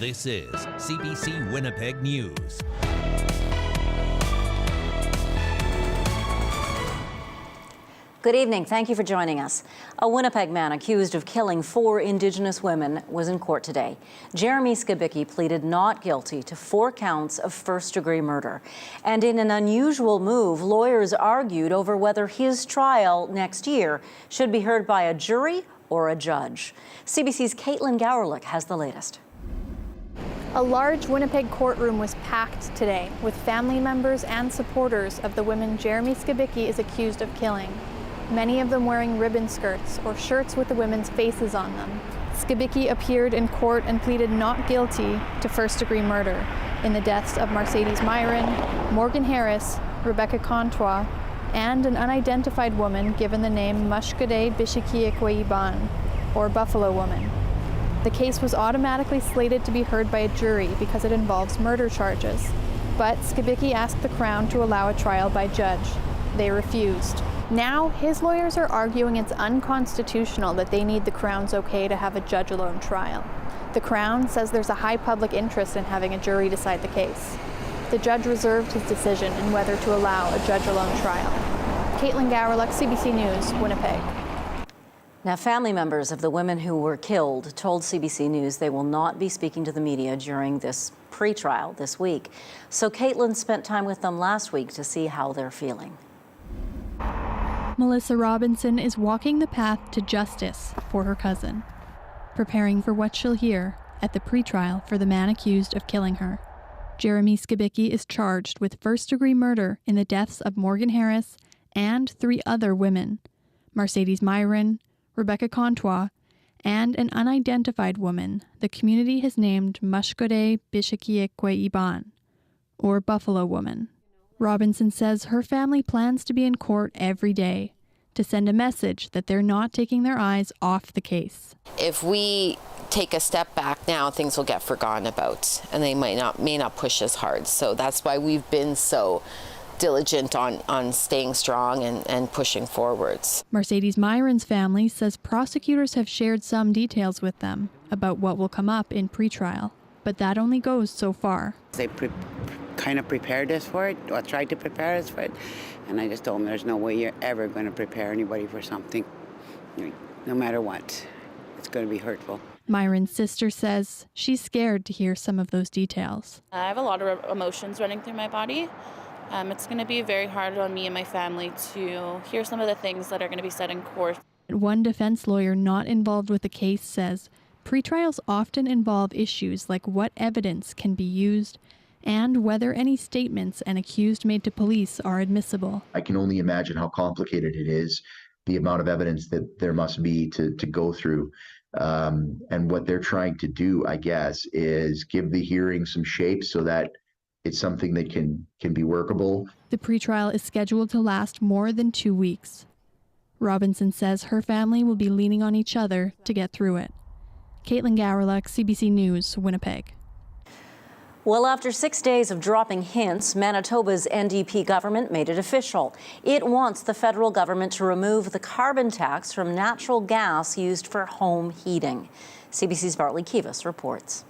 This is CBC Winnipeg News. Good evening. Thank you for joining us. A Winnipeg man accused of killing 4 Indigenous women was in court today. Jeremy Skibicki pleaded not guilty to 4 counts of first-degree murder. And in an unusual move, lawyers argued over whether his trial next year should be heard by a jury or a judge. CBC's Caitlin Gowerlich has the latest. A large Winnipeg courtroom was packed today with family members and supporters of the women Jeremy Skibicki is accused of killing. Many of them wearing ribbon skirts or shirts with the women's faces on them. Skibicki appeared in court and pleaded not guilty to first-degree murder in the deaths of Mercedes Myron, Morgan Harris, Rebecca Contois, and an unidentified woman given the name Mushkode Bishikiekwe-Iban, or Buffalo Woman. The case was automatically slated to be heard by a jury because it involves murder charges, but Skibicki asked the Crown to allow a trial by judge. They refused. Now, his lawyers are arguing it's unconstitutional that they need the Crown's okay to have a judge-alone trial. The Crown says there's a high public interest in having a jury decide the case. The judge reserved his decision in whether to allow a judge-alone trial. Caitlin Gowerlich, CBC News, Winnipeg. Now, family members of the women who were killed told CBC News they will not be speaking to the media during this pre-trial this week. So Caitlin spent time with them last week to see how they're feeling. Melissa Robinson is walking the path to justice for her cousin, preparing for what she'll hear at the pretrial for the man accused of killing her. Jeremy Skibicki is charged with first-degree murder in the deaths of Morgan Harris and 3 other women, Mercedes Myron, Rebecca Contois, and an unidentified woman the community has named Mushkode Bishikiekwe-Iban, or Buffalo Woman. Robinson says her family plans to be in court every day to send a message that they're not taking their eyes off the case. If we take a step back now, things will get forgotten about, and they may not push as hard. So that's why we've been so diligent on staying strong and pushing forwards. Mercedes Myron's family says prosecutors have shared some details with them about what will come up in pretrial, but that only goes so far. They kind of prepared us for it, or tried to prepare us for it, and I just told them there's no way you're ever going to prepare anybody for something, no matter what. It's going to be hurtful. Myron's sister says she's scared to hear some of those details. I have a lot of emotions running through my body. It's going to be very hard on me and my family to hear some of the things that are going to be said in court. One defense lawyer not involved with the case says pretrials often involve issues like what evidence can be used and whether any statements an accused made to police are admissible. I can only imagine how complicated it is, the amount of evidence that there must be to go through. And what they're trying to do, I guess, is give the hearing some shape so that it's something that can be workable. The pretrial is scheduled to last more than 2 weeks. Robinson says her family will be leaning on each other to get through it. Caitlin Gowerlich, CBC News, Winnipeg. Well, after 6 days of dropping hints, Manitoba's NDP government made it official. It wants the federal government to remove the carbon tax from natural gas used for home heating. CBC's Bartley Kivas reports.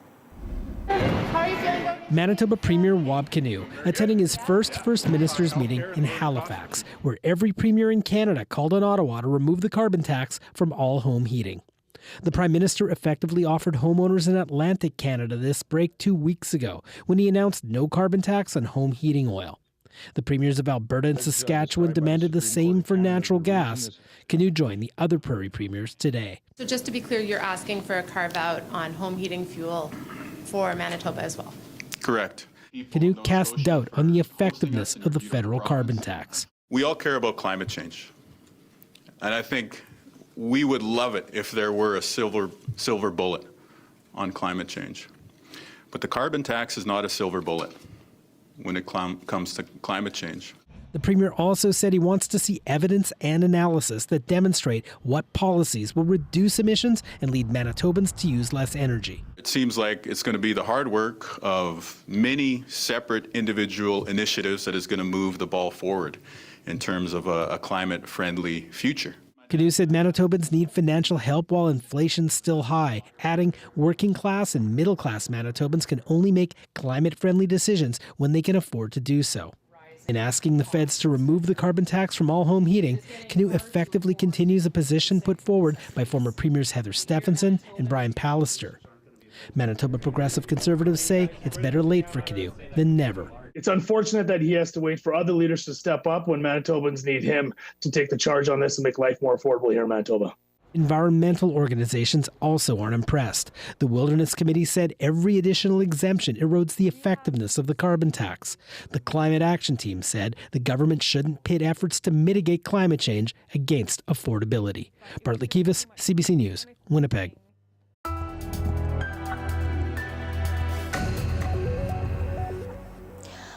Manitoba Premier Wab Kinew attending his First Minister's meeting in Halifax, where every premier in Canada called on Ottawa to remove the carbon tax from all home heating. The Prime Minister effectively offered homeowners in Atlantic Canada this break 2 weeks ago when he announced no carbon tax on home heating oil. The premiers of Alberta and Saskatchewan demanded the same for natural gas. Kinew joined the other prairie premiers today. So just to be clear, you're asking for a carve-out on home heating fuel for Manitoba as well? Correct. Kinew cast doubt on the effectiveness of the federal carbon tax. We all care about climate change, and I think we would love it if there were a silver bullet on climate change. But the carbon tax is not a silver bullet when it comes to climate change. The Premier also said he wants to see evidence and analysis that demonstrate what policies will reduce emissions and lead Manitobans to use less energy. It seems like it's going to be the hard work of many separate individual initiatives that is going to move the ball forward in terms of a climate-friendly future. Canoe said Manitobans need financial help while inflation's still high, adding working class and middle class Manitobans can only make climate-friendly decisions when they can afford to do so. In asking the feds to remove the carbon tax from all home heating, Canoe effectively continues a position put forward by former Premiers Heather Stephenson and Brian Pallister. Manitoba Progressive Conservatives say it's better late for Canoe than never. It's unfortunate that he has to wait for other leaders to step up when Manitobans need him to take the charge on this and make life more affordable here in Manitoba. Environmental organizations also aren't impressed. The Wilderness Committee said every additional exemption erodes the effectiveness of the carbon tax. The Climate Action Team said the government shouldn't pit efforts to mitigate climate change against affordability. Bartley Kivas, CBC News, Winnipeg.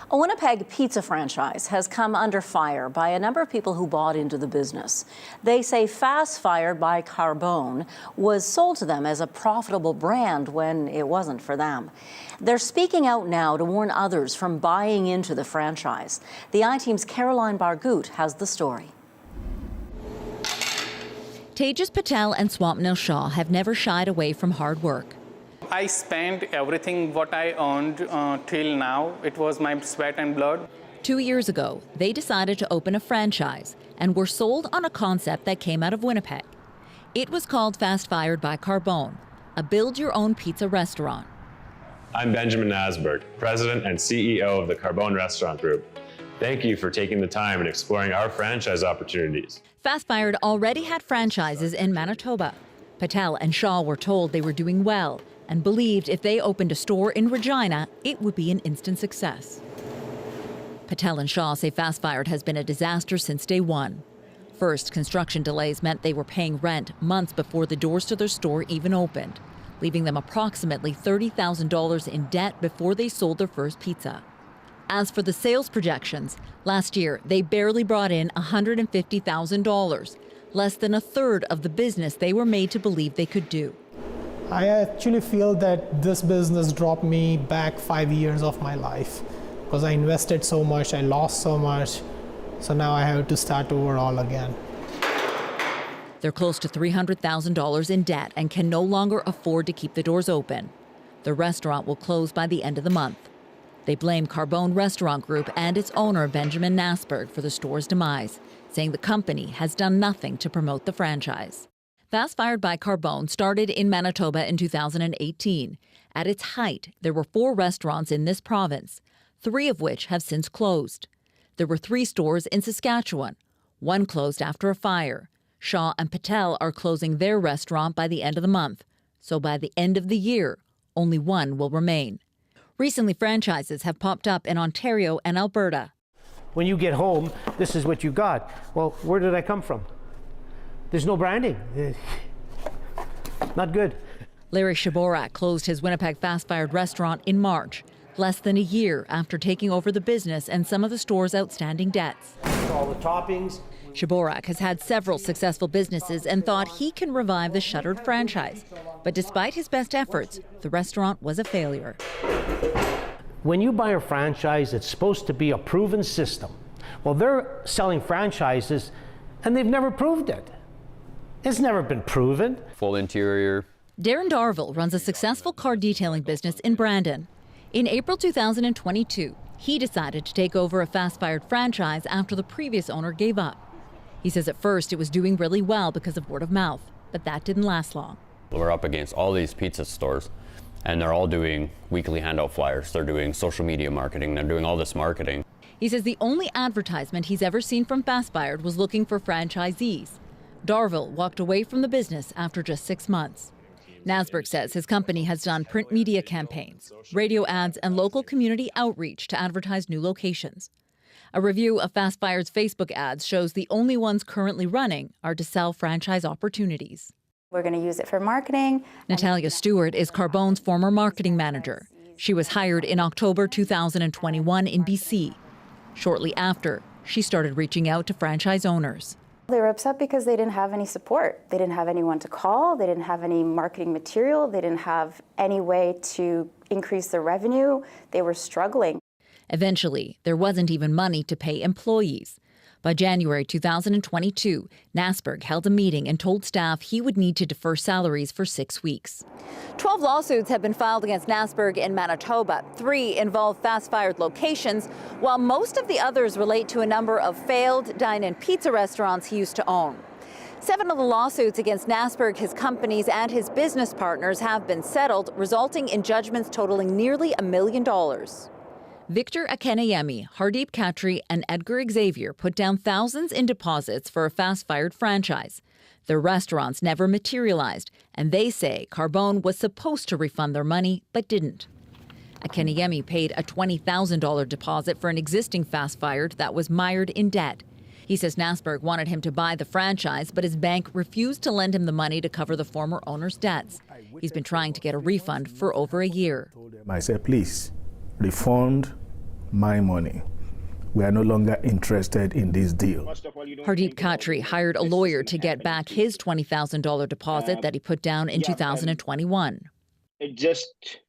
A Winnipeg pizza franchise has come under fire by a number of people who bought into the business. They say Fast Fired by Carbone was sold to them as a profitable brand when it wasn't for them. They're speaking out now to warn others from buying into the franchise. The I-Team's Caroline Bargout has the story. Tejas Patel and Swampnil Shaw have never shied away from hard work. I spent everything what I earned till now. It was my sweat and blood. 2 years ago, they decided to open a franchise and were sold on a concept that came out of Winnipeg. It was called Fast Fired by Carbone, a build-your-own pizza restaurant. I'm Benjamin Nasberg, President and CEO of the Carbone Restaurant Group. Thank you for taking the time and exploring our franchise opportunities. Fast Fired already had franchises in Manitoba. Patel and Shaw were told they were doing well and believed if they opened a store in Regina, it would be an instant success. Patel and Shaw say Fast Fired has been a disaster since day one. First, construction delays meant they were paying rent months before the doors to their store even opened, leaving them approximately $30,000 in debt before they sold their first pizza. As for the sales projections, last year they barely brought in $150,000, less than a third of the business they were made to believe they could do. I actually feel that this business dropped me back 5 years of my life because I invested so much, I lost so much, so now I have to start over all again. They're close to $300,000 in debt and can no longer afford to keep the doors open. The restaurant will close by the end of the month. They blame Carbone Restaurant Group and its owner, Benjamin Nasberg, for the store's demise, saying the company has done nothing to promote the franchise. Fast Fired by Carbone started in Manitoba in 2018. At its height, there were 4 restaurants in this province, 3 of which have since closed. There were 3 stores in Saskatchewan. 1 closed after a fire. Shaw and Patel are closing their restaurant by the end of the month. So by the end of the year, only 1 will remain. Recently, franchises have popped up in Ontario and Alberta. When you get home, this is what you got. Well, where did I come from? There's no branding. Not good. Larry Shaborak closed his Winnipeg Fast Fired restaurant in March, less than a year after taking over the business and some of the store's outstanding debts. All the toppings. Shaborak has had several successful businesses and thought he can revive the shuttered franchise. But despite his best efforts, the restaurant was a failure. When you buy a franchise, it's supposed to be a proven system. Well, they're selling franchises and they've never proved it. It's never been proven. Full interior. Darren Darville runs a successful car detailing business in Brandon. In April 2022, he decided to take over a Fast Fired franchise after the previous owner gave up. He says at first it was doing really well because of word of mouth, but that didn't last long. We're up against all these pizza stores, and they're all doing weekly handout flyers. They're doing social media marketing. They're doing all this marketing. He says the only advertisement he's ever seen from Fast Fired was looking for franchisees. Darville walked away from the business after just 6 months. Nasberg says his company has done print media campaigns, radio ads, and local community outreach to advertise new locations. A review of Fast Fired's Facebook ads shows the only ones currently running are to sell franchise opportunities. We're going to use it for marketing. Natalia Stewart is Carbone's former marketing manager. She was hired in October 2021 in BC. Shortly after, she started reaching out to franchise owners. They were upset because they didn't have any support. They didn't have anyone to call. They didn't have any marketing material. They didn't have any way to increase their revenue. They were struggling. Eventually, there wasn't even money to pay employees. By January 2022, Nasberg held a meeting and told staff he would need to defer salaries for 6 weeks. 12 lawsuits have been filed against Nasberg in Manitoba. 3 involve fast-fired locations, while most of the others relate to a number of failed dine-in pizza restaurants he used to own. 7 of the lawsuits against Nasberg, his companies, and his business partners have been settled, resulting in judgments totaling nearly $1 million. Victor Akenayemi, Hardeep Khatri, and Edgar Xavier put down thousands in deposits for a fast-fired franchise. Their restaurants never materialized, and they say Carbone was supposed to refund their money, but didn't. Akenayemi paid a $20,000 deposit for an existing fast-fired that was mired in debt. He says Nasberg wanted him to buy the franchise, but his bank refused to lend him the money to cover the former owner's debts. He's been trying to get a refund for over a year. I said, please, refund my money. We are no longer interested in this deal. Hardeep Khatri hired a lawyer to get back his $20,000 deposit that he put down in 2021. It just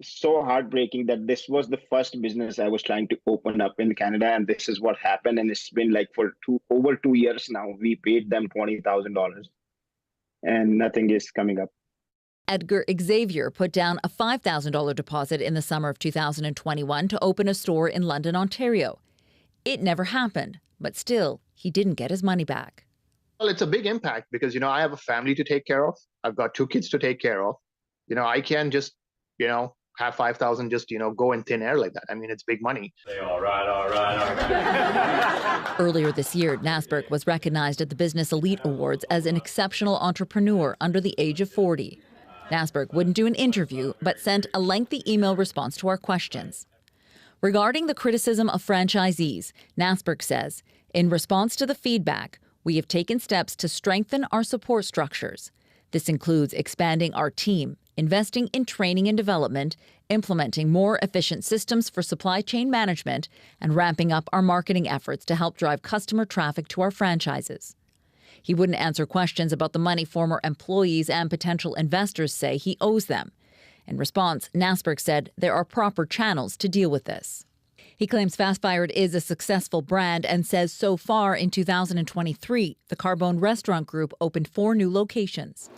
so heartbreaking that this was the first business I was trying to open up in Canada, and this is what happened. And it's been like for over 2 years now. We paid them $20,000 and nothing is coming up. Edgar Xavier put down a $5,000 deposit in the summer of 2021 to open a store in London, Ontario. It never happened, but still, he didn't get his money back. Well, it's a big impact because, I have a family to take care of. I've got 2 kids to take care of. I can't just, have 5,000 just, go in thin air like that. I mean, it's big money. All right. Earlier this year, Nasberg was recognized at the Business Elite Awards as an exceptional entrepreneur under the age of 40. Nasberg wouldn't do an interview, but sent a lengthy email response to our questions. Regarding the criticism of franchisees, Nasberg says, in response to the feedback, we have taken steps to strengthen our support structures. This includes expanding our team, investing in training and development, implementing more efficient systems for supply chain management, and ramping up our marketing efforts to help drive customer traffic to our franchises. He wouldn't answer questions about the money former employees and potential investors say he owes them. In response, Nasberg said there are proper channels to deal with this. He claims Fast Fired is a successful brand and says so far in 2023, the Carbone Restaurant Group opened 4 new locations.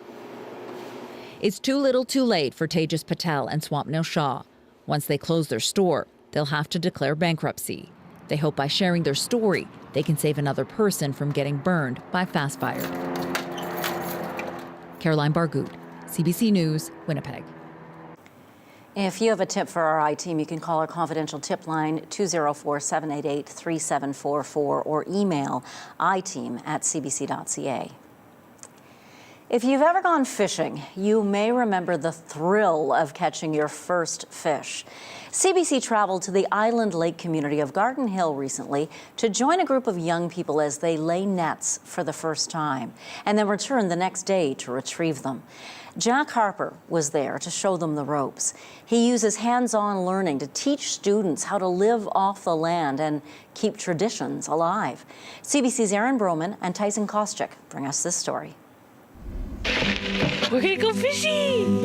It's too little too late for Tejas Patel and Swapnil Shah. Once they close their store, they'll have to declare bankruptcy. They hope by sharing their story, they can save another person from getting burned by Fast Fired. Caroline Bargout, CBC News, Winnipeg. If you have a tip for our I-Team, you can call our confidential tip line 204-788-3744 or email iteam@cbc.ca. If you've ever gone fishing, you may remember the thrill of catching your first fish. CBC traveled to the island lake community of Garden Hill recently to join a group of young people as they lay nets for the first time and then return the next day to retrieve them. Jack Harper was there to show them the ropes. He uses hands-on learning to teach students how to live off the land and keep traditions alive. CBC's Aaron Broman and Tyson Koscheck bring us this story. We're gonna go fishing!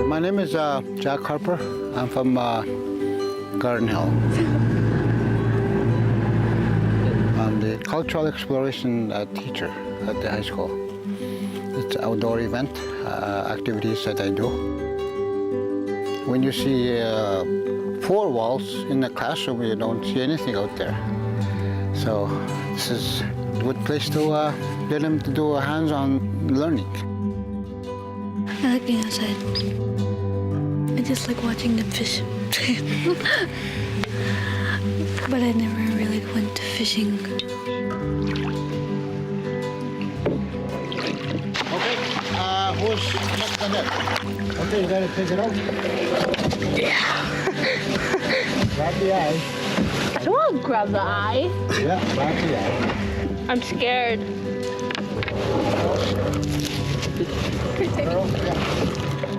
My name is Jack Harper. I'm from Garden Hill. I'm the cultural exploration teacher at the high school. It's an outdoor event, activities that I do. When you see 4 walls in the classroom, you don't see anything out there. So this is a good place to get them to do a hands-on learning. I like being outside. I just like watching them fish. But I never really went fishing. Okay, who's next on that? Okay, you gotta take it out. Yeah. Grab the eye. I don't want to grab the eye. Yeah, grab the eye. I'm scared.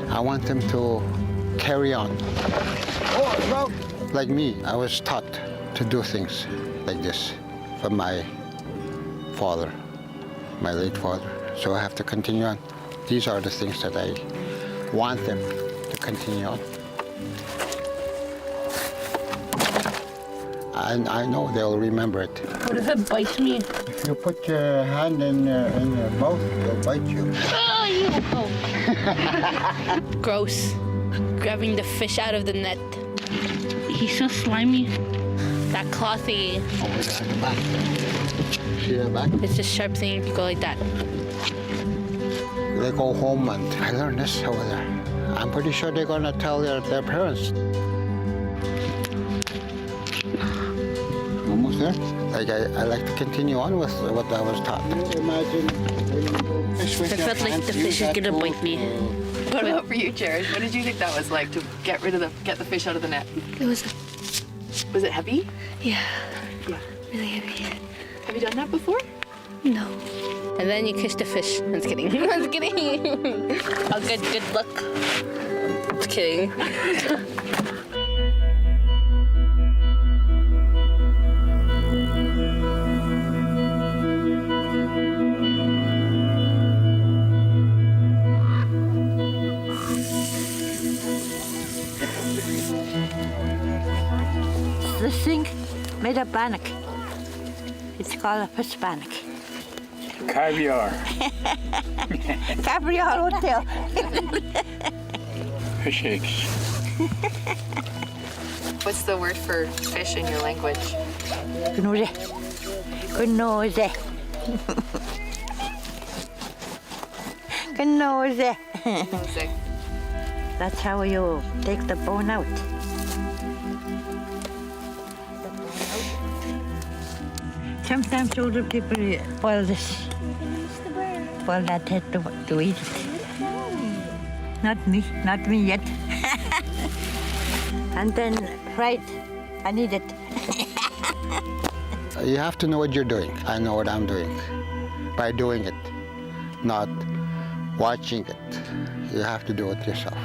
I want them to carry on. Like me, I was taught to do things like this from my father, my late father. So I have to continue on. These are the things that I want them to continue on. and I know they'll remember it. What if it bites me? If you put your hand in your mouth, they'll bite you. Oh, you! Oh. Gross. Grabbing the fish out of the net. He's so slimy. That claw thingy. Oh my God, the back. See that back? It's just sharp thing if you go like that. They go home and I learned this over there. I'm pretty sure they're gonna tell their parents. Almost there. Like I like to continue on with what I was taught. Imagine when you fish with I felt like the fish is gonna bite me. What about for you, Jared? What did you think that was like to get the fish out of the net? It was. Was it heavy? Yeah. Yeah. Really heavy. Have you done that before? No. And then you kiss the fish. I'm just kidding. I'm just kidding. Oh, good luck. Just kidding. This thing made of bannock. It's called a fish bannock. Caviar. Caviar hotel. Fish eggs. What's the word for fish in your language? Gnose. Gnose. Gnose. That's how you take the bone out. Sometimes older people boil this. Boil that head to eat it. Not me yet. And then fried and eat it. You have to know what you're doing. I know what I'm doing by doing it, not watching it. You have to do it yourself.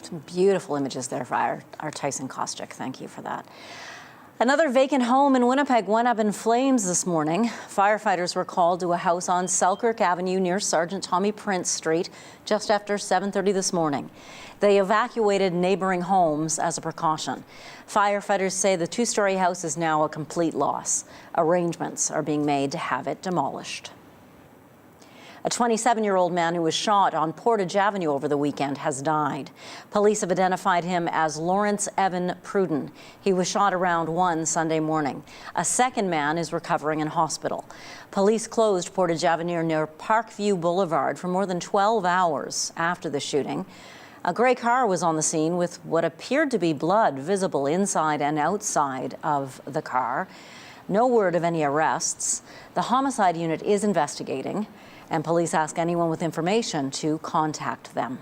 Some beautiful images there for our Tyson Kostyk. Thank you for that. Another vacant home in Winnipeg went up in flames this morning. Firefighters were called to a house on Selkirk Avenue near Sergeant Tommy Prince Street just after 7:30 this morning. They evacuated neighboring homes as a precaution. Firefighters say the two-story house is now a complete loss. Arrangements are being made to have it demolished. A 27-year-old man who was shot on Portage Avenue over the weekend has died. Police have identified him as Lawrence Evan Pruden. He was shot around 1 Sunday morning. A second man is recovering in hospital. Police closed Portage Avenue near Parkview Boulevard for more than 12 hours after the shooting. A gray car was on the scene with what appeared to be blood visible inside and outside of the car. No word of any arrests. The homicide unit is investigating, and police ask anyone with information to contact them.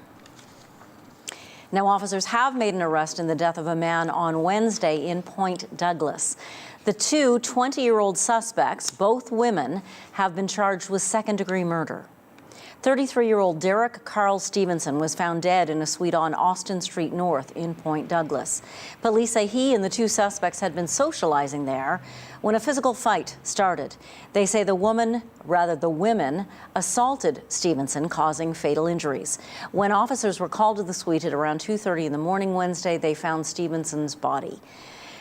Now, officers have made an arrest in the death of a man on Wednesday in Point Douglas. The two 20-year-old suspects, both women, have been charged with second-degree murder. 33-year-old Derek Carl Stevenson was found dead in a suite on Austin Street North in Point Douglas. Police say he and the two suspects had been socializing there when a physical fight started. They say the women assaulted Stevenson, causing fatal injuries. When officers were called to the suite at around 2:30 in the morning Wednesday, they found Stevenson's body.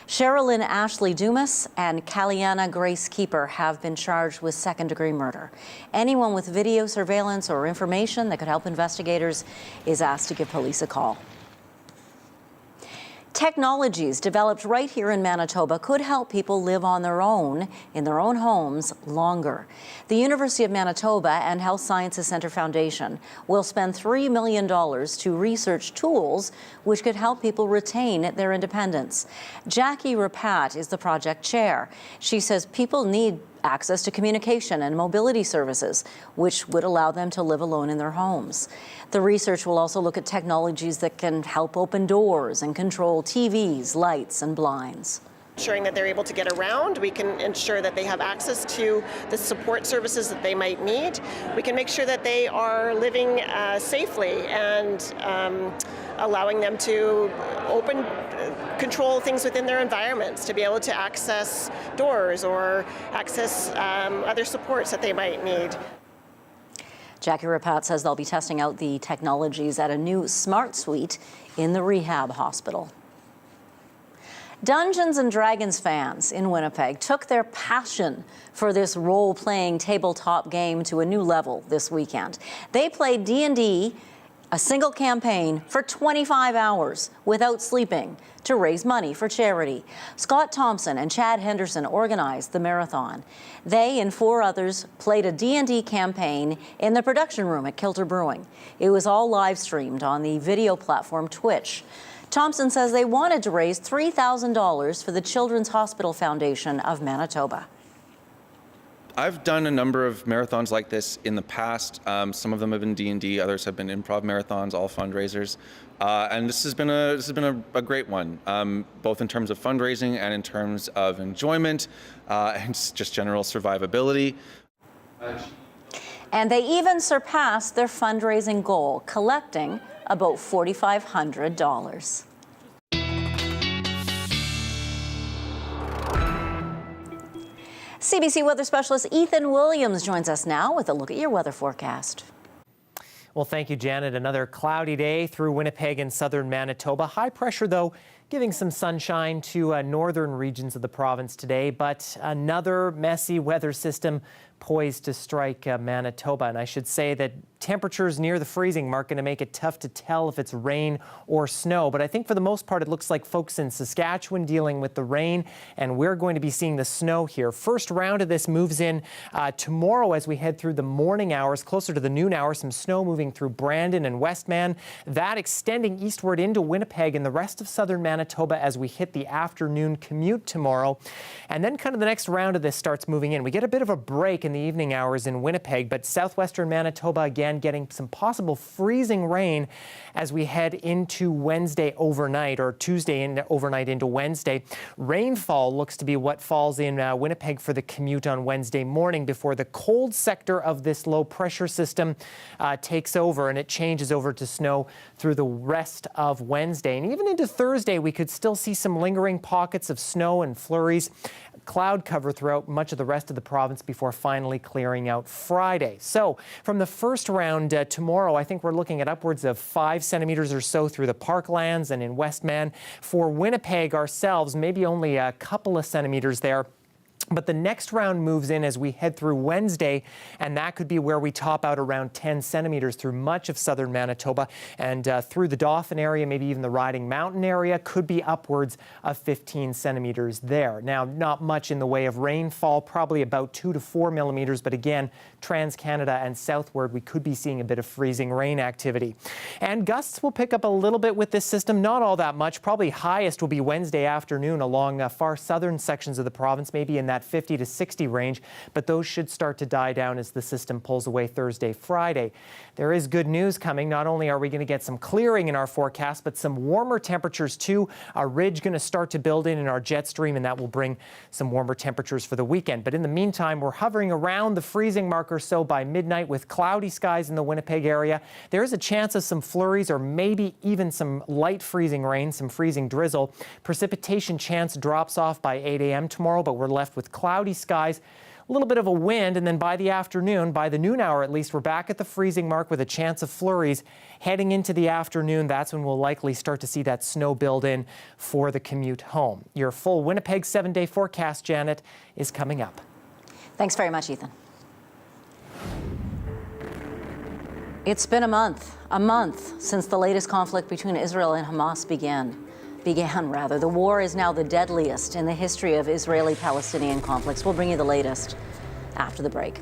Sherilyn Ashley Dumas and Kaliana Grace Keeper have been charged with second-degree murder. Anyone with video surveillance or information that could help investigators is asked to give police a call. Technologies developed right here in Manitoba could help people live on their own, in their own homes, longer. The University of Manitoba and Health Sciences Centre Foundation will spend $3 million to research tools which could help people retain their independence. Jackie Rapat is the project chair. She says people need access to communication and mobility services, which would allow them to live alone in their homes. The research will also look at technologies that can help open doors and control TVs, lights, and blinds. ensuring that they're able to get around. We can ensure that they have access to the support services that they might need. We can make sure that they are living safely and allowing them to control things within their environments, to be able to access doors or access other supports that they might need. Jackie Rapat says they'll be testing out the technologies at a new smart suite in the rehab hospital. Dungeons and Dragons fans in Winnipeg took their passion for this role-playing tabletop game to a new level this weekend. They played D&D, a single campaign, for 25 hours without sleeping to raise money for charity. Scott Thompson and Chad Henderson organized the marathon. They and 4 others played a D&D campaign in the production room at Kilter Brewing. It was all live streamed on the video platform Twitch. Thompson says they wanted to raise $3,000 for the Children's Hospital Foundation of Manitoba. I've done a number of marathons like this in the past. Some of them have been D&D, others have been improv marathons, all fundraisers. And this has been a great one, both in terms of fundraising and in terms of enjoyment and just general survivability. And they even surpassed their fundraising goal, collecting about $4,500. CBC weather specialist Ethan Williams joins us now with a look at your weather forecast. Well, thank you, Janet. Another cloudy day through Winnipeg and southern Manitoba. High pressure, though, giving some sunshine to northern regions of the province today, but another messy weather system poised to strike Manitoba. And I should say that temperatures near the freezing mark going to make it tough to tell if it's rain or snow. But I think for the most part, it looks like folks in Saskatchewan dealing with the rain, and we're going to be seeing the snow here. First round of this moves in tomorrow as we head through the morning hours, closer to the noon hour. Some snow moving through Brandon and Westman. That extending eastward into Winnipeg and the rest of southern Manitoba as we hit the afternoon commute tomorrow. And then kind of the next round of this starts moving in. We get a bit of a break in the evening hours in Winnipeg, but southwestern Manitoba again getting some possible freezing rain as we head into Wednesday overnight, or Tuesday overnight into Wednesday. Rainfall looks to be what falls in Winnipeg for the commute on Wednesday morning before the cold sector of this low pressure system takes over and it changes over to snow through the rest of Wednesday. And even into Thursday, we could still see some lingering pockets of snow and flurries. Cloud cover throughout much of the rest of the province before finally clearing out Friday. So from the first round tomorrow, I think we're looking at upwards of 5 centimeters or so through the Parklands and in Westman. For Winnipeg ourselves, maybe only a couple of centimeters there. But the next round moves in as we head through Wednesday, and that could be where we top out around 10 centimeters through much of southern Manitoba, and through the Dauphin area, maybe even the Riding Mountain area, could be upwards of 15 centimeters there. Now, not much in the way of rainfall, probably about 2 to 4 millimeters, but again, Trans-Canada and southward, we could be seeing a bit of freezing rain activity. And gusts will pick up a little bit with this system, not all that much. Probably highest will be Wednesday afternoon along far southern sections of the province, maybe in that 50 to 60 range, but those should start to die down as the system pulls away Thursday, Friday. There is good news coming. Not only are we going to get some clearing in our forecast, but some warmer temperatures too. A ridge going to start to build in our jet stream, and that will bring some warmer temperatures for the weekend. But in the meantime, we're hovering around the freezing mark or so by midnight with cloudy skies in the Winnipeg area. There is a chance of some flurries or maybe even some light freezing rain, some freezing drizzle. Precipitation chance drops off by 8 a.m. tomorrow, but we're left with cloudy skies, a little bit of a wind, and then by the afternoon, by the noon hour at least, we're back at the freezing mark with a chance of flurries. Heading into the afternoon, that's when we'll likely start to see that snow build in for the commute home. Your full Winnipeg 7-day forecast, Janet, is coming up. Thanks very much, Ethan. It's been a month since the latest conflict between Israel and Hamas began. The war is now the deadliest in the history of Israeli-Palestinian conflicts. We'll bring you the latest after the break.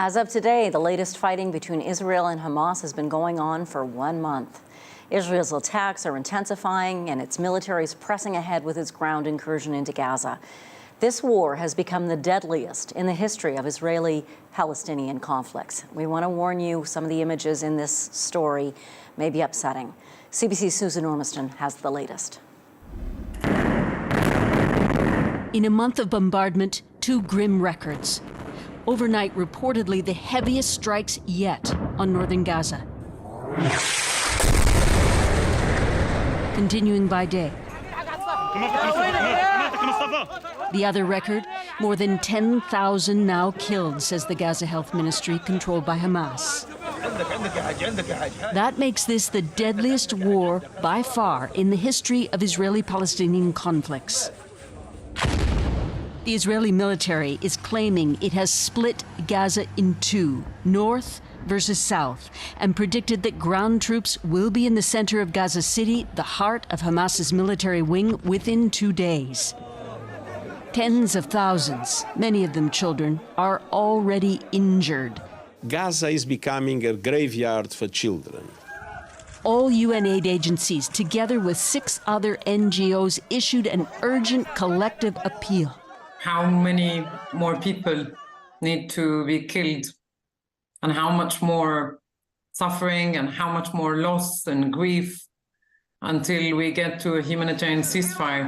As of today, the latest fighting between Israel and Hamas has been going on for 1 month. Israel's attacks are intensifying and its military is pressing ahead with its ground incursion into Gaza. This war has become the deadliest in the history of Israeli-Palestinian conflicts. We want to warn you, some of the images in this story may be upsetting. CBC's Susan Ormiston has the latest. In a month of bombardment, 2 grim records. Overnight, reportedly the heaviest strikes yet on northern Gaza. Continuing by day. The other record, more than 10,000 now killed, says the Gaza Health Ministry, controlled by Hamas. That makes this the deadliest war by far in the history of Israeli-Palestinian conflicts. The Israeli military is claiming it has split Gaza in 2, north versus south, and predicted that ground troops will be in the center of Gaza City, the heart of Hamas's military wing, within 2 days. Tens of thousands, many of them children, are already injured. Gaza is becoming a graveyard for children. All UN aid agencies, together with 6 other NGOs, issued an urgent collective appeal. How many more people need to be killed, and how much more suffering and how much more loss and grief until we get to a humanitarian ceasefire.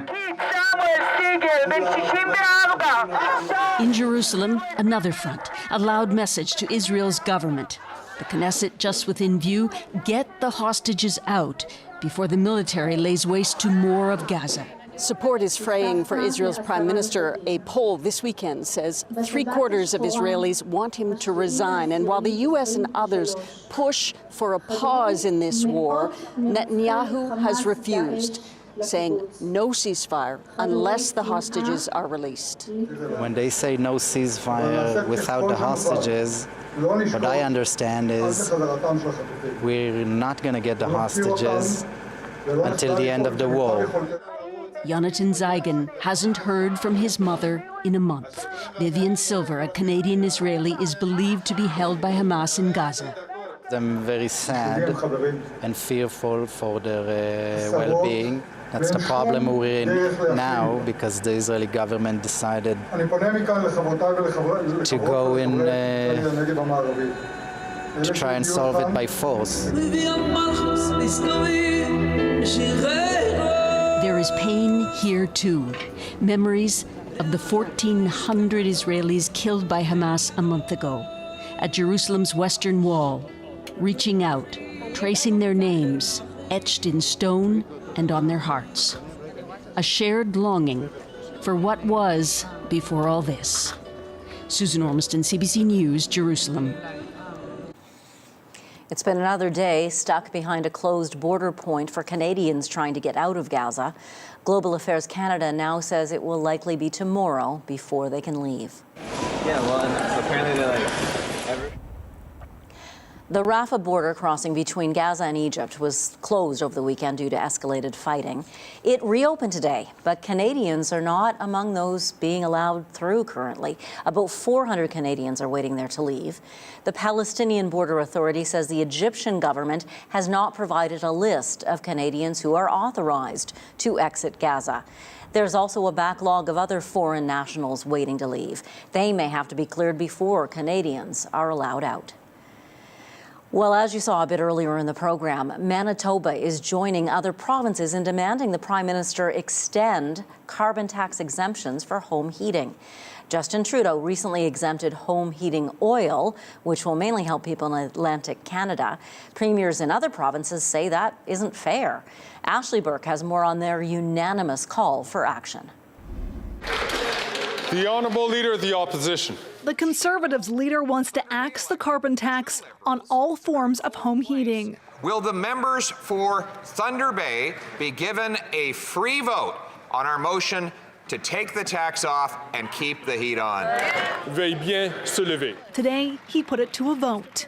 In Jerusalem, another front, a loud message to Israel's government. The Knesset just within view, get the hostages out before the military lays waste to more of Gaza. Support is fraying for Israel's prime minister. A poll this weekend says 3/4 of Israelis want him to resign. And while the U.S. and others push for a pause in this war, Netanyahu has refused, saying no ceasefire unless the hostages are released. When they say no ceasefire without the hostages, what I understand is we're not going to get the hostages until the end of the war. Jonathan Zeigen hasn't heard from his mother in a month. Vivian Silver, a Canadian Israeli, is believed to be held by Hamas in Gaza. I'm very sad and fearful for their well-being. That's the problem we're in now, because the Israeli government decided to go in to try and solve it by force. There is pain here too. Memories of the 1,400 Israelis killed by Hamas a month ago at Jerusalem's Western Wall, reaching out, tracing their names, etched in stone and on their hearts. A shared longing for what was before all this. Susan Ormiston, CBC News, Jerusalem. It's been another day stuck behind a closed border point for Canadians trying to get out of Gaza. Global Affairs Canada now says it will likely be tomorrow before they can leave. Yeah, well, and apparently they're like... The Rafah border crossing between Gaza and Egypt was closed over the weekend due to escalated fighting. It reopened today, but Canadians are not among those being allowed through currently. About 400 Canadians are waiting there to leave. The Palestinian Border Authority says the Egyptian government has not provided a list of Canadians who are authorized to exit Gaza. There's also a backlog of other foreign nationals waiting to leave. They may have to be cleared before Canadians are allowed out. Well, as you saw a bit earlier in the program, Manitoba is joining other provinces in demanding the Prime Minister extend carbon tax exemptions for home heating. Justin Trudeau recently exempted home heating oil, which will mainly help people in Atlantic Canada. Premiers in other provinces say that isn't fair. Ashley Burke has more on their unanimous call for action. The Honourable Leader of the Opposition. The Conservatives leader wants to axe the carbon tax on all forms of home heating. Will the members for Thunder Bay be given a free vote on our motion to take the tax off and keep the heat on? Veuillez bien se lever. Today, he put it to a vote.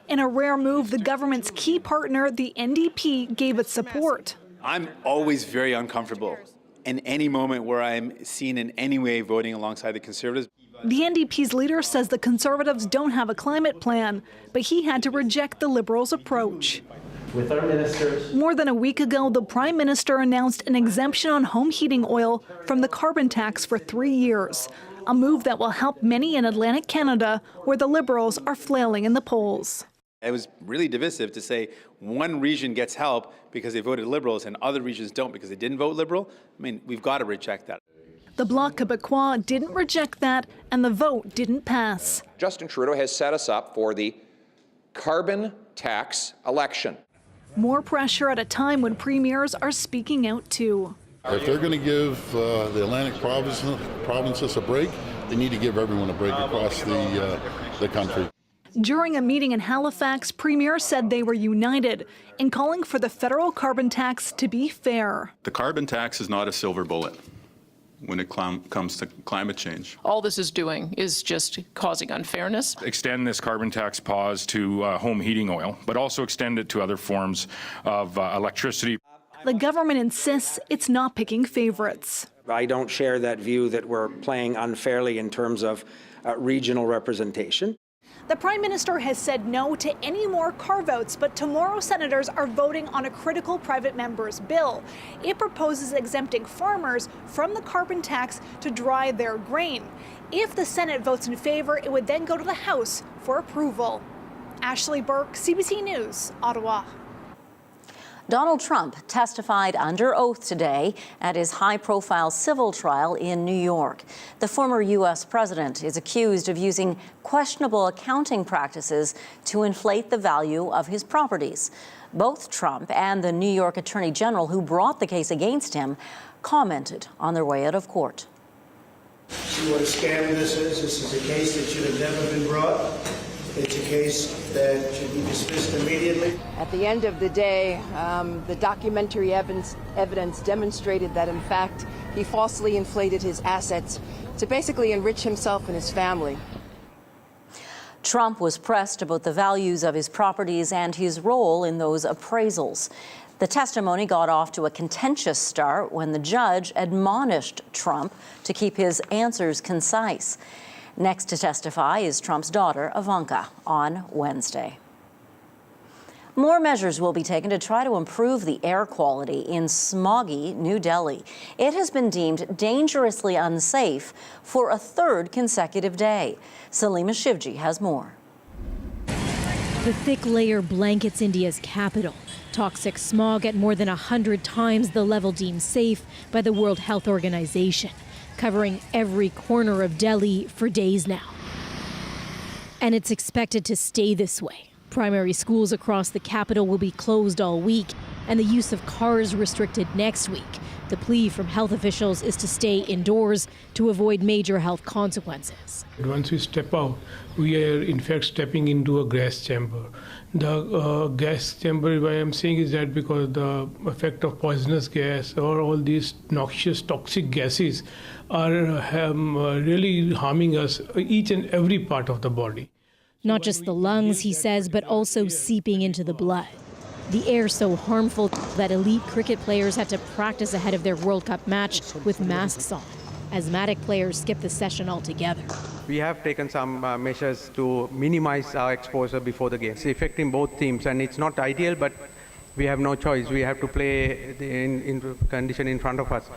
In a rare move, the government's key partner, the NDP, gave its support. I'm always very uncomfortable in any moment where I'm seen in any way voting alongside the Conservatives. The NDP's leader says the Conservatives don't have a climate plan, but he had to reject the Liberals' approach. With our ministers. More than a week ago, the Prime Minister announced an exemption on home heating oil from the carbon tax for 3 years, a move that will help many in Atlantic Canada, where the Liberals are flailing in the polls. It was really divisive to say one region gets help because they voted Liberals and other regions don't because they didn't vote Liberal. I mean, we've got to reject that. The Bloc Québécois didn't reject that, and the vote didn't pass. Justin Trudeau has set us up for the carbon tax election. More pressure at a time when premiers are speaking out too. If they're going to give the Atlantic provinces a break, they need to give everyone a break across the country. During a meeting in Halifax, premiers said they were united in calling for the federal carbon tax to be fair. The carbon tax is not a silver bullet when it comes to climate change. All this is doing is just causing unfairness. Extend this carbon tax pause to home heating oil, but also extend it to other forms of electricity. The government insists it's not picking favorites. I don't share that view that we're playing unfairly in terms of regional representation. The Prime Minister has said no to any more carve-outs, but tomorrow senators are voting on a critical private member's bill. It proposes exempting farmers from the carbon tax to dry their grain. If the Senate votes in favor, it would then go to the House for approval. Ashley Burke, CBC News, Ottawa. Donald Trump testified under oath today at his high-profile civil trial in New York. The former U.S. president is accused of using questionable accounting practices to inflate the value of his properties. Both Trump and the New York Attorney General who brought the case against him commented on their way out of court. See what a scam this is? This is a case that should have never been brought. It's a case that should be dismissed immediately. At the end of the day, the documentary evidence demonstrated that, in fact, he falsely inflated his assets to basically enrich himself and his family. Trump was pressed about the values of his properties and his role in those appraisals. The testimony got off to a contentious start when the judge admonished Trump to keep his answers concise. Next to testify is Trump's daughter, Ivanka, on Wednesday. More measures will be taken to try to improve the air quality in smoggy New Delhi. It has been deemed dangerously unsafe for a third consecutive day. Salima Shivji has more. The thick layer blankets India's capital. Toxic smog at more than 100 times the level deemed safe by the World Health Organization, covering every corner of Delhi for days now. And it's expected to stay this way. Primary schools across the capital will be closed all week, and the use of cars restricted next week. The plea from health officials is to stay indoors to avoid major health consequences. Once we step out, we are in fact stepping into a gas chamber. The gas chamber, why I'm saying is that because the effect of poisonous gas or all these noxious toxic gases are really harming us, each and every part of the body. Not just the lungs, he says, but also seeping into the blood. The air so harmful that elite cricket players had to practice ahead of their World Cup match with masks on. Asthmatic players skipped the session altogether. We have taken some measures to minimize our exposure before the games, affecting both teams, and it's not ideal, but we have no choice. We have to play in condition in front of us.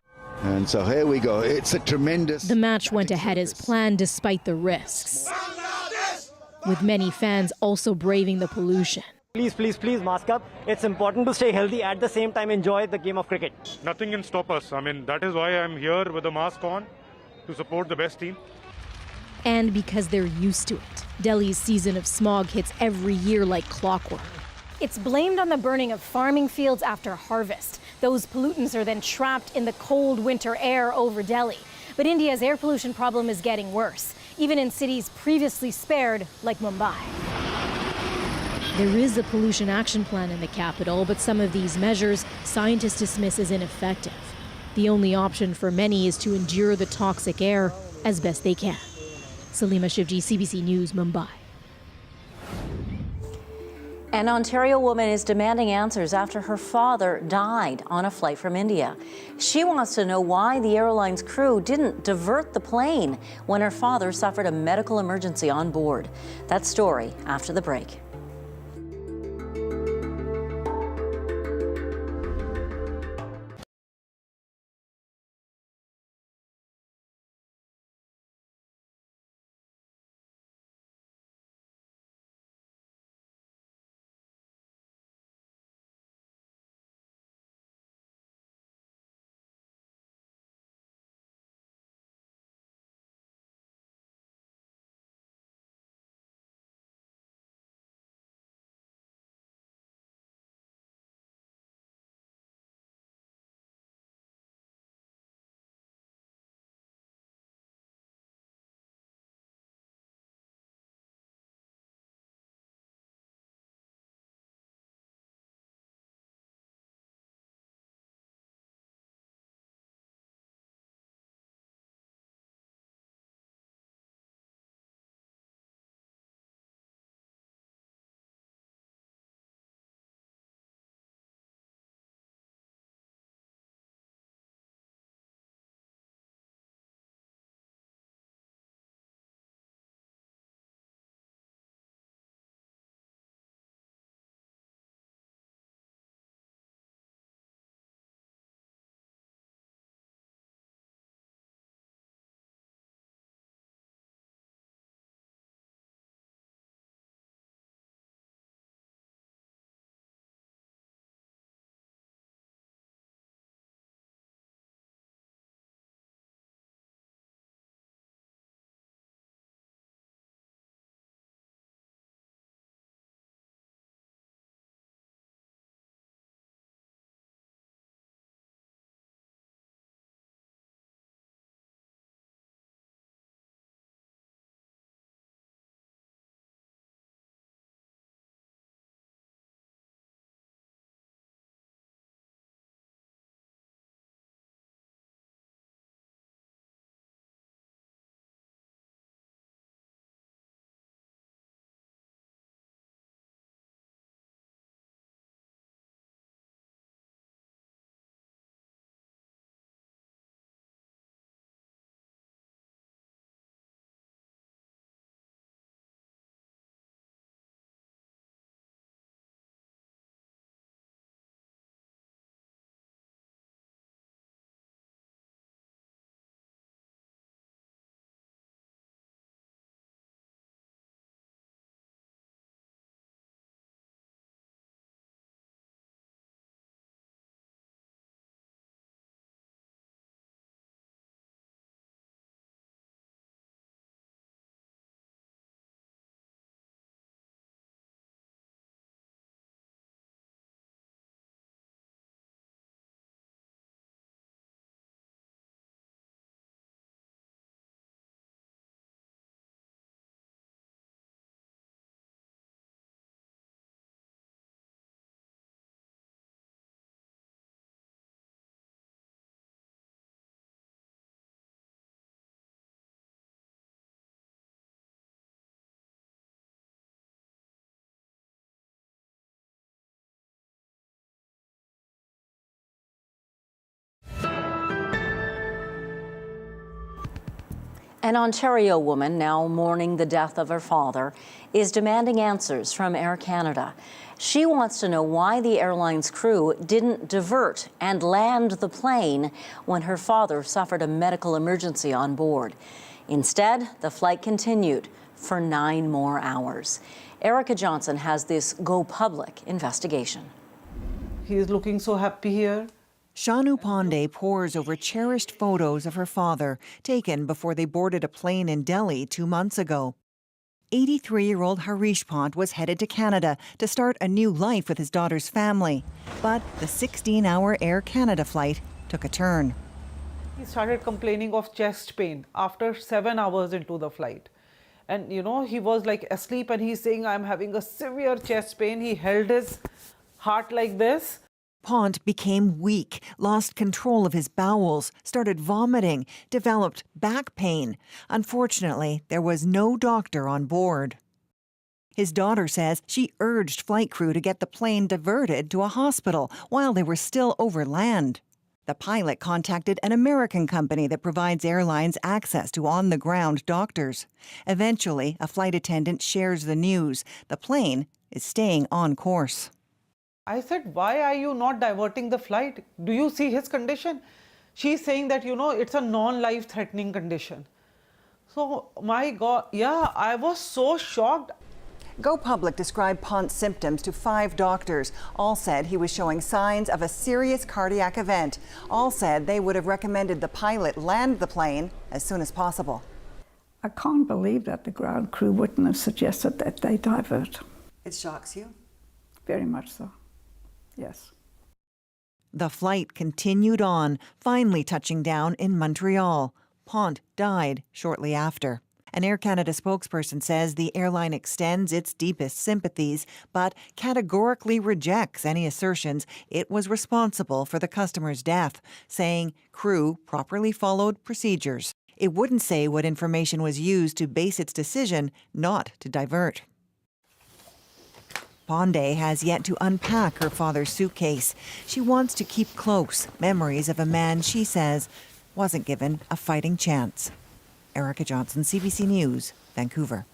And so here we go. It's a tremendous... The match went ahead as planned despite the risks, with many fans also braving the pollution. Please, please, please mask up. It's important to stay healthy, at the same time enjoy the game of cricket. Nothing can stop us. I mean, that is why I'm here with a mask on, to support the best team. And because they're used to it. Delhi's season of smog hits every year like clockwork. It's blamed on the burning of farming fields after harvest. Those pollutants are then trapped in the cold winter air over Delhi. But India's air pollution problem is getting worse, even in cities previously spared like Mumbai. There is a pollution action plan in the capital, but some of these measures scientists dismiss as ineffective. The only option for many is to endure the toxic air as best they can. Salima Shivji, CBC News, Mumbai. An Ontario woman is demanding answers after her father died on a flight from India. She wants to know why the airline's crew didn't divert the plane when her father suffered a medical emergency on board. That story after the break. An Ontario woman, now mourning the death of her father, is demanding answers from Air Canada. She wants to know why the airline's crew didn't divert and land the plane when her father suffered a medical emergency on board. Instead, the flight continued for 9 more hours. Erica Johnson has this Go Public investigation. He's looking so happy here. Shanu Pandey pores over cherished photos of her father taken before they boarded a plane in Delhi 2 months ago. 83-year-old Harish Pant was headed to Canada to start a new life with his daughter's family. But the 16-hour Air Canada flight took a turn. He started complaining of chest pain after 7 hours into the flight. And he was like asleep and he's saying, I'm having a severe chest pain. He held his heart like this. Pant became weak, lost control of his bowels, started vomiting, developed back pain. Unfortunately, there was no doctor on board. His daughter says she urged flight crew to get the plane diverted to a hospital while they were still over land. The pilot contacted an American company that provides airlines access to on-the-ground doctors. Eventually, a flight attendant shares the news. The plane is staying on course. I said, why are you not diverting the flight? Do you see his condition? She's saying that, it's a non-life threatening condition. So, my God, yeah, I was so shocked. Go Public described Pont's symptoms to 5 doctors. All said he was showing signs of a serious cardiac event. All said they would have recommended the pilot land the plane as soon as possible. I can't believe that the ground crew wouldn't have suggested that they divert. It shocks you? Very much so, yes. The flight continued on, finally touching down in Montreal. Pont died shortly after. An Air Canada spokesperson says the airline extends its deepest sympathies, but categorically rejects any assertions it was responsible for the customer's death, saying crew properly followed procedures. It wouldn't say what information was used to base its decision not to divert. Ponde has yet to unpack her father's suitcase. She wants to keep close memories of a man she says wasn't given a fighting chance. Erica Johnson, CBC News, Vancouver.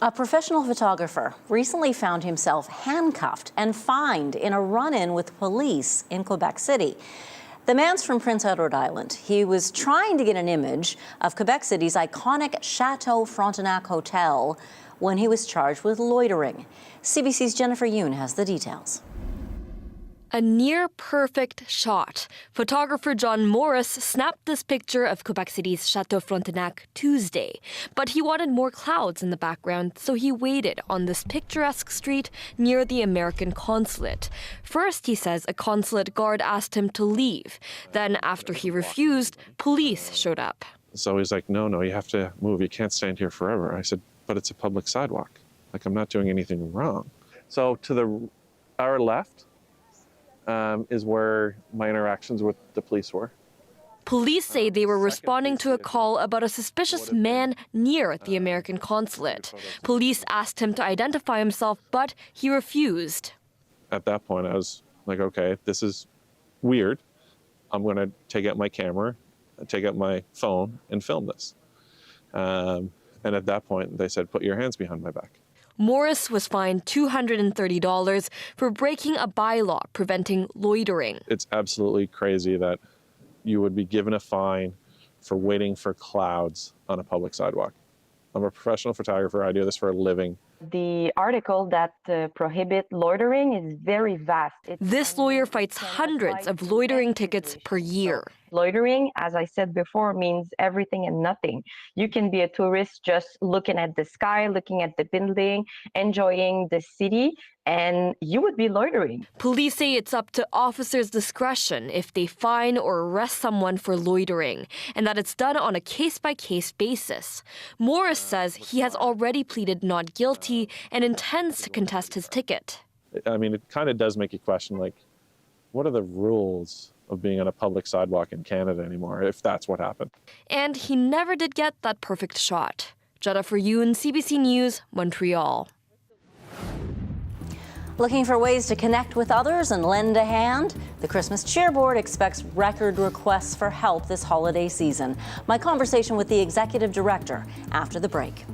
A professional photographer recently found himself handcuffed and fined in a run-in with police in Quebec City. The man's from Prince Edward Island. He was trying to get an image of Quebec City's iconic Chateau Frontenac Hotel when he was charged with loitering. CBC's Jennifer Yoon has the details. A near-perfect shot. Photographer John Morris snapped this picture of Quebec City's Chateau Frontenac Tuesday. But he wanted more clouds in the background, so he waited on this picturesque street near the American consulate. First, he says, a consulate guard asked him to leave. Then, after he refused, police showed up. So he's like, no, you have to move. You can't stand here forever. I said, but it's a public sidewalk. Like, I'm not doing anything wrong. So to our left, is where my interactions with the police were. Police say they were responding to a call about a suspicious man near the American consulate. Police asked him to identify himself, but he refused. At that point, I was like, okay, this is weird. I'm going to take out my camera, take out my phone, and film this. And at that point, they said, put your hands behind my back. Morris was fined $230 for breaking a bylaw preventing loitering. It's absolutely crazy that you would be given a fine for waiting for clouds on a public sidewalk. I'm a professional photographer. I do this for a living. The article that prohibits loitering is very vast. This lawyer fights hundreds of loitering tickets per year. Loitering, as I said before, means everything and nothing. You can be a tourist just looking at the sky, looking at the building, enjoying the city, and you would be loitering. Police say it's up to officers' discretion if they fine or arrest someone for loitering, and that it's done on a case-by-case basis. Morris says he has already pleaded not guilty and intends to contest his ticket. I mean, it kind of does make you question, like, what are the rules of being on a public sidewalk in Canada anymore, if that's what happened? And he never did get that perfect shot. Jennifer Yoon, CBC News, Montreal. Looking for ways to connect with others and lend a hand? The Christmas Cheer Board expects record requests for help this holiday season. My conversation with the executive director after the break.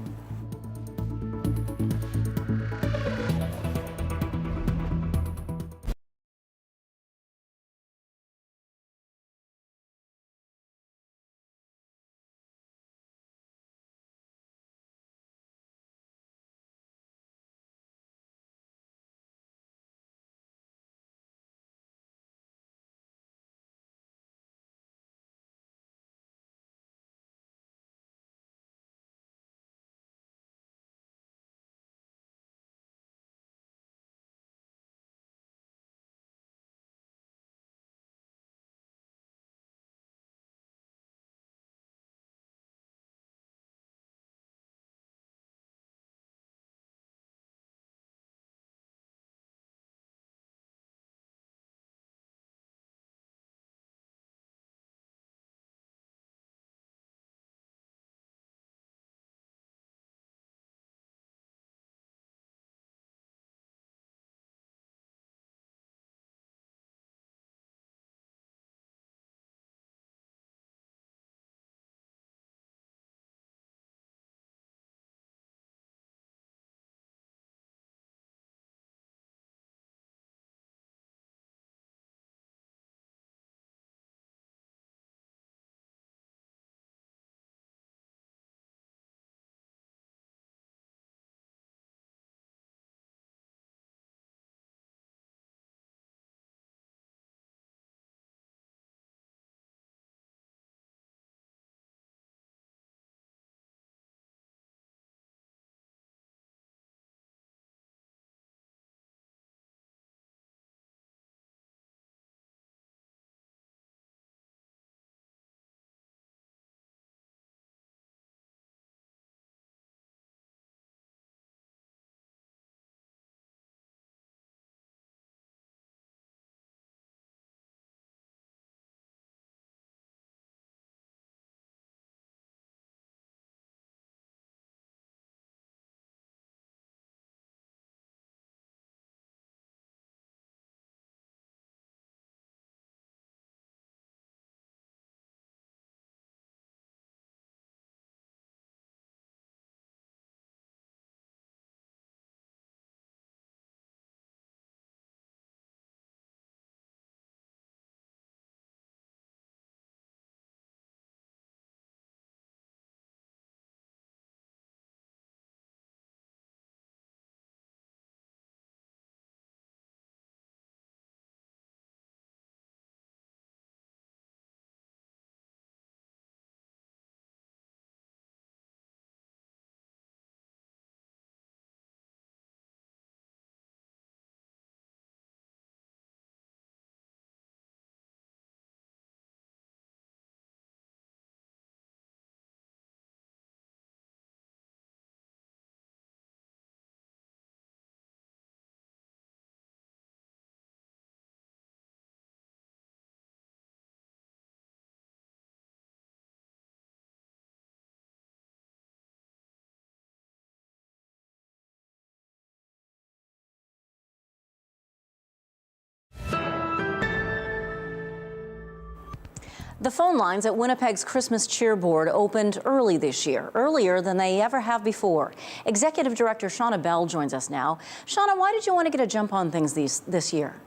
The phone lines at Winnipeg's Christmas Cheer Board opened early this year, earlier than they ever have before. Executive Director Shauna Bell joins us now. Shauna, why did you want to get a jump on things this year?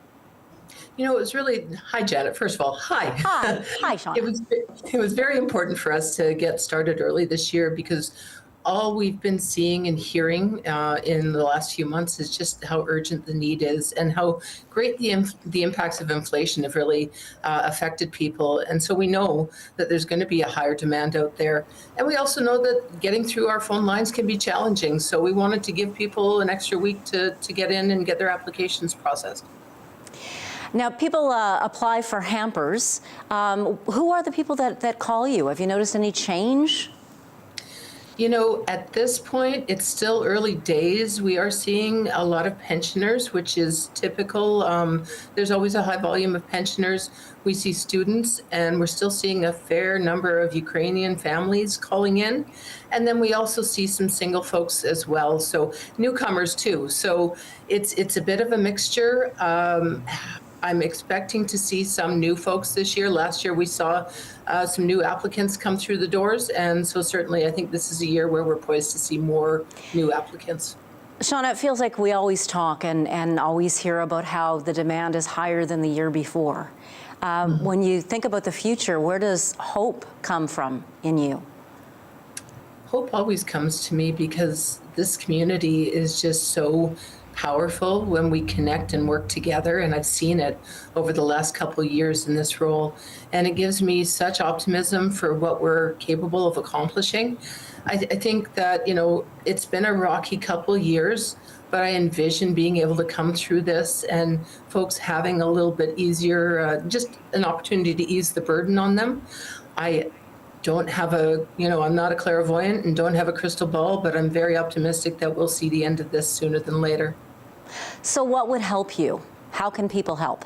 You know, it was really, hi, Janet. First of all, hi. Hi. Hi, Shauna. It was very important for us to get started early this year because all we've been seeing and hearing in the last few months is just how urgent the need is and how great the impacts of inflation have really affected people. And so we know that there's going to be a higher demand out there. And we also know that getting through our phone lines can be challenging. So we wanted to give people an extra week to get in and get their applications processed. Now, people apply for hampers. Who are the people that call you? Have you noticed any change? You know, at this point, it's still early days. We are seeing a lot of pensioners, which is typical. There's always a high volume of pensioners. We see students, and we're still seeing a fair number of Ukrainian families calling in. And then we also see some single folks as well, so newcomers too. So it's a bit of a mixture. I'm expecting to see some new folks this year. Last year we saw some new applicants come through the doors, and so certainly I think this is a year where we're poised to see more new applicants. Shauna, it feels like we always talk and always hear about how the demand is higher than the year before. When you think about the future, where does hope come from in you? Hope always comes to me because this community is just so powerful when we connect and work together, and I've seen it over the last couple of years in this role, and it gives me such optimism for what we're capable of accomplishing. I think that, you know, it's been a rocky couple of years, but I envision being able to come through this and folks having a little bit easier, just an opportunity to ease the burden on them. I don't have I'm not a clairvoyant and don't have a crystal ball, but I'm very optimistic that we'll see the end of this sooner than later. So what would help you? How can people help?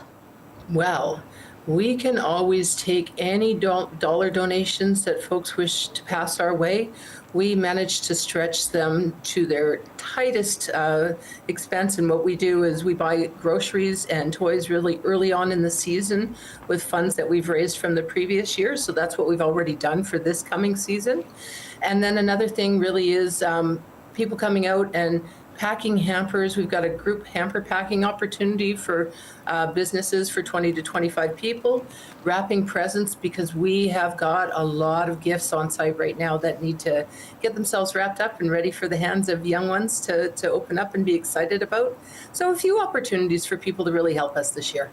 Well, we can always take any dollar donations that folks wish to pass our way. We manage to stretch them to their tightest expense, and what we do is we buy groceries and toys really early on in the season with funds that we've raised from the previous year. So that's what we've already done for this coming season. And then another thing really is people coming out and packing hampers. We've got a group hamper packing opportunity for businesses for 20 to 25 people, wrapping presents because we have got a lot of gifts on site right now that need to get themselves wrapped up and ready for the hands of young ones to open up and be excited about. So a few opportunities for people to really help us this year.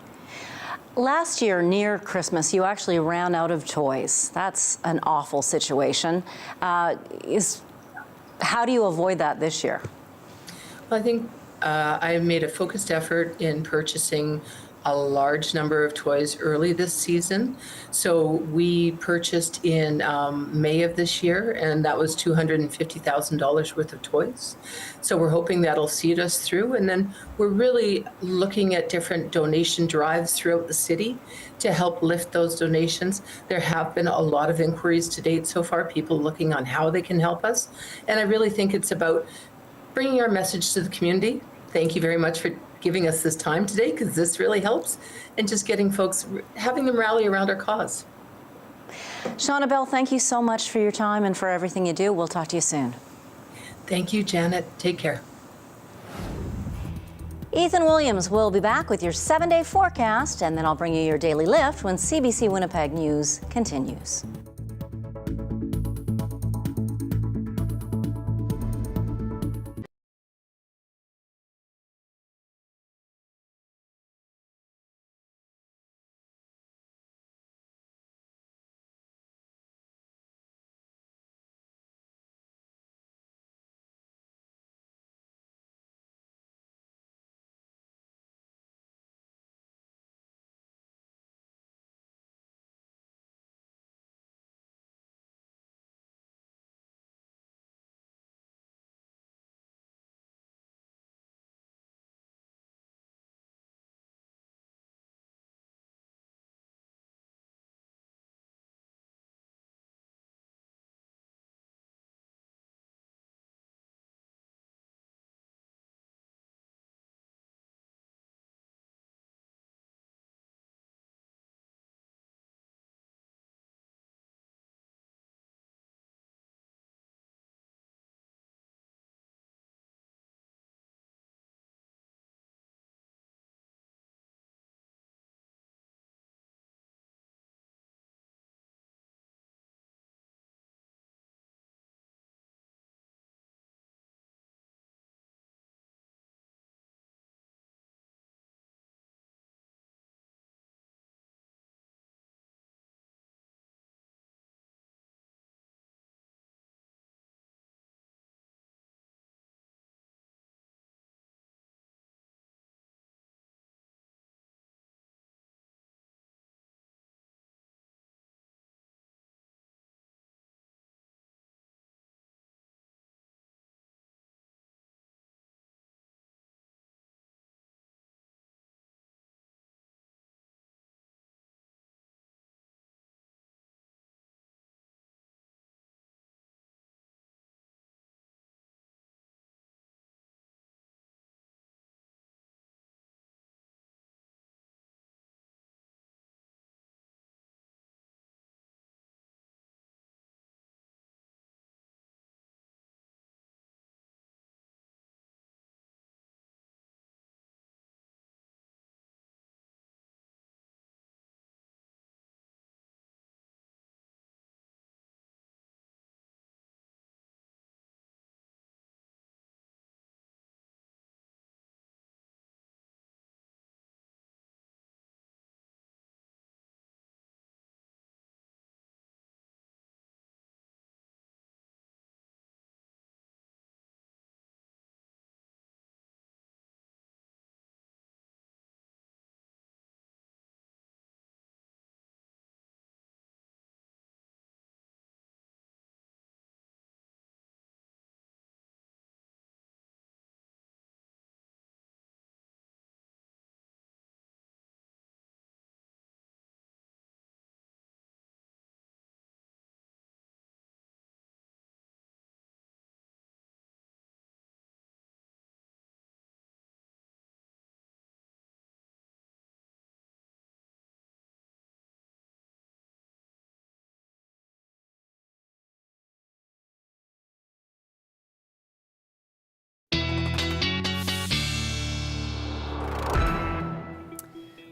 Last year, near Christmas, you actually ran out of toys. That's an awful situation. How do you avoid that this year? I think I made a focused effort in purchasing a large number of toys early this season. So we purchased in May of this year, and that was $250,000 worth of toys. So we're hoping that'll see us through. And then we're really looking at different donation drives throughout the city to help lift those donations. There have been a lot of inquiries to date so far, people looking on how they can help us. And I really think it's about bringing our message to the community. Thank you very much for giving us this time today, because this really helps, and just getting folks, having them rally around our cause. Shauna Bell, thank you so much for your time and for everything you do. We'll talk to you soon. Thank you, Janet. Take care. Ethan Williams will be back with your 7-day forecast, and then I'll bring you your daily lift when CBC Winnipeg News continues.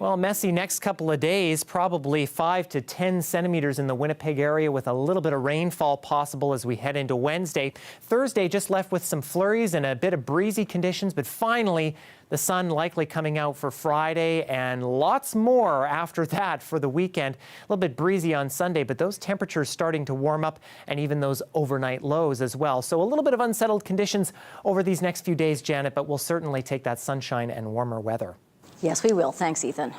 Well, messy next couple of days, probably 5 to 10 centimeters in the Winnipeg area with a little bit of rainfall possible as we head into Wednesday. Thursday just left with some flurries and a bit of breezy conditions, but finally the sun likely coming out for Friday and lots more after that for the weekend. A little bit breezy on Sunday, but those temperatures starting to warm up and even those overnight lows as well. So a little bit of unsettled conditions over these next few days, Janet, but we'll certainly take that sunshine and warmer weather. Yes, we will. Thanks, Ethan.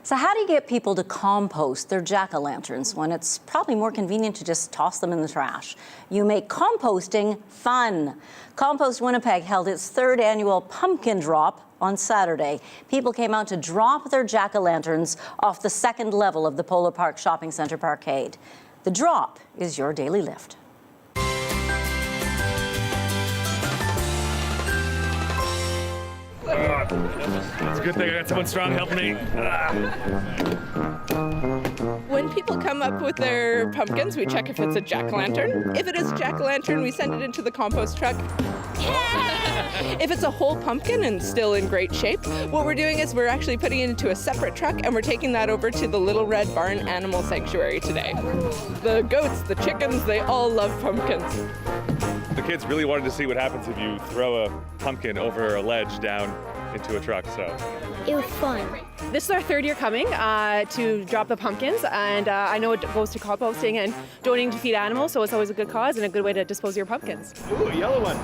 So how do you get people to compost their jack-o'-lanterns when it's probably more convenient to just toss them in the trash? You make composting fun. Compost Winnipeg held its 3rd annual pumpkin drop on Saturday. People came out to drop their jack-o'-lanterns off the 2nd level of the Polo Park Shopping Centre parkade. The drop is your daily lift. It's a good thing I got someone strong helping me. When people come up with their pumpkins, we check if it's a jack-o'-lantern. If it is a jack-o'-lantern, we send it into the compost truck. If it's a whole pumpkin and still in great shape, what we're doing is we're actually putting it into a separate truck and we're taking that over to the Little Red Barn Animal Sanctuary today. The goats, the chickens, they all love pumpkins. The kids really wanted to see what happens if you throw a pumpkin over a ledge down into a truck, so. It was fun. This is our 3rd year coming to drop the pumpkins, and I know it goes to composting and donating to feed animals, so it's always a good cause and a good way to dispose of your pumpkins. Ooh, a yellow one.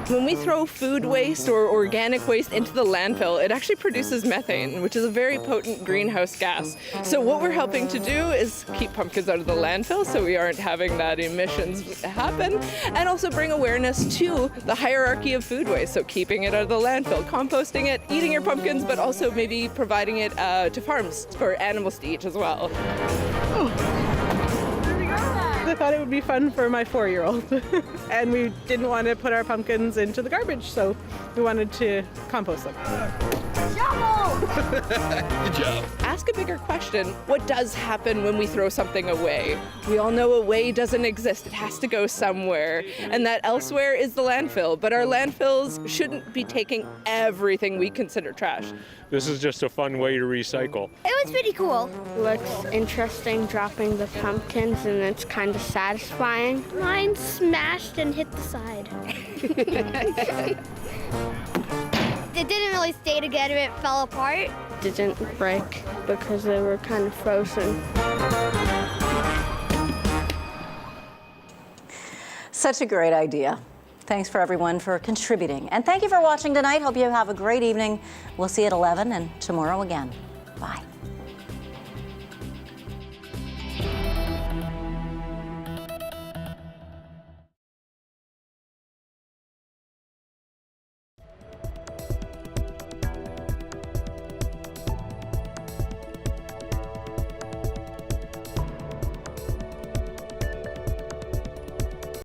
When we throw food waste or organic waste into the landfill, it actually produces methane, which is a very potent greenhouse gas. So what we're helping to do is keep pumpkins out of the landfill so we aren't having that emissions happen, and also bring awareness to the hierarchy of food waste, so keeping it out of the landfill, composting it, eating your pumpkins, but also maybe providing it to farms for animals to eat as well. I thought it would be fun for my 4-year-old. And we didn't want to put our pumpkins into the garbage, so we wanted to compost them. Good job. Ask a bigger question. What does happen when we throw something away? We all know away doesn't exist. It has to go somewhere. And that elsewhere is the landfill. But our landfills shouldn't be taking everything we consider trash. This is just a fun way to recycle. It was pretty cool. Looks interesting dropping the pumpkins, and it's kind of satisfying. Mine smashed and hit the side. It didn't really stay together, it fell apart. Didn't break because they were kind of frozen. Such a great idea. Thanks for everyone for contributing. And thank you for watching tonight. Hope you have a great evening. We'll see you at 11 and tomorrow again. Bye.